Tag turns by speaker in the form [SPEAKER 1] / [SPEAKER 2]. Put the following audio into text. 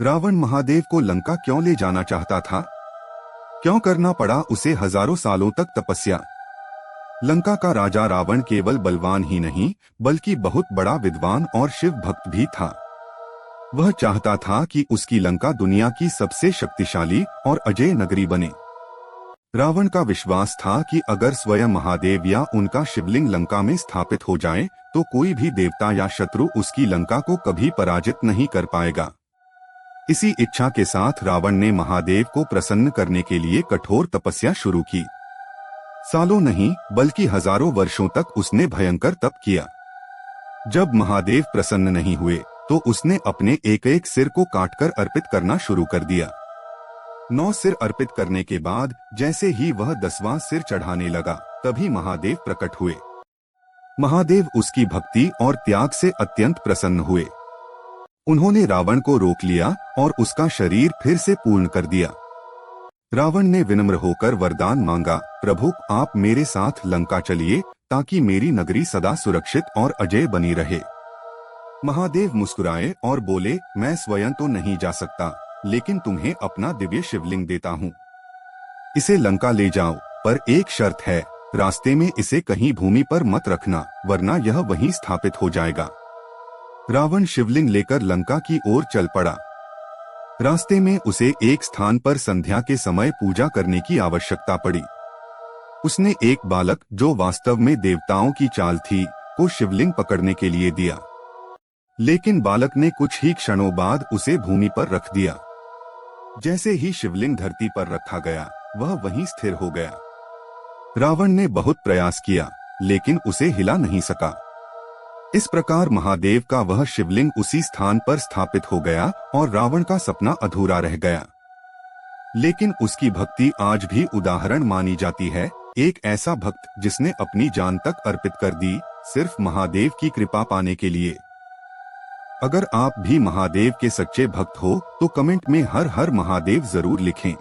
[SPEAKER 1] रावण महादेव को लंका क्यों ले जाना चाहता था? क्यों करना पड़ा उसे हजारों सालों तक तपस्या? लंका का राजा रावण केवल बलवान ही नहीं बल्कि बहुत बड़ा विद्वान और शिव भक्त भी था। वह चाहता था कि उसकी लंका दुनिया की सबसे शक्तिशाली और अजेय नगरी बने। रावण का विश्वास था कि अगर स्वयं महादेव या उनका शिवलिंग लंका में स्थापित हो जाए तो कोई भी देवता या शत्रु उसकी लंका को कभी पराजित नहीं कर पाएगा। इसी इच्छा के साथ रावण ने महादेव को प्रसन्न करने के लिए कठोर तपस्या शुरू की। सालों नहीं बल्कि हजारों वर्षों तक उसने भयंकर तप किया। जब महादेव प्रसन्न नहीं हुए तो उसने अपने एक एक सिर को काटकर अर्पित करना शुरू कर दिया। 9 सिर अर्पित करने के बाद जैसे ही वह 10वां सिर चढ़ाने लगा तभी महादेव प्रकट हुए। महादेव उसकी भक्ति और त्याग से अत्यंत प्रसन्न हुए। उन्होंने रावण को रोक लिया और उसका शरीर फिर से पूर्ण कर दिया। रावण ने विनम्र होकर वरदान मांगा, प्रभु आप मेरे साथ लंका चलिए ताकि मेरी नगरी सदा सुरक्षित और अजेय बनी रहे। महादेव मुस्कुराए और बोले, मैं स्वयं तो नहीं जा सकता लेकिन तुम्हें अपना दिव्य शिवलिंग देता हूँ। इसे लंका ले जाओ, पर एक शर्त है, रास्ते में इसे कहीं भूमि पर मत रखना वरना यह वहीं स्थापित हो जाएगा। रावण शिवलिंग लेकर लंका की ओर चल पड़ा। रास्ते में उसे एक स्थान पर संध्या के समय पूजा करने की आवश्यकता पड़ी। उसने एक बालक, जो वास्तव में देवताओं की चाल थी, को शिवलिंग पकड़ने के लिए दिया, लेकिन बालक ने कुछ ही क्षणों बाद उसे भूमि पर रख दिया। जैसे ही शिवलिंग धरती पर रखा गया वह वहीं स्थिर हो गया। रावण ने बहुत प्रयास किया लेकिन उसे हिला नहीं सका। इस प्रकार महादेव का वह शिवलिंग उसी स्थान पर स्थापित हो गया और रावण का सपना अधूरा रह गया। लेकिन उसकी भक्ति आज भी उदाहरण मानी जाती है, एक ऐसा भक्त जिसने अपनी जान तक अर्पित कर दी सिर्फ महादेव की कृपा पाने के लिए। अगर आप भी महादेव के सच्चे भक्त हो तो कमेंट में हर हर महादेव जरूर लिखें।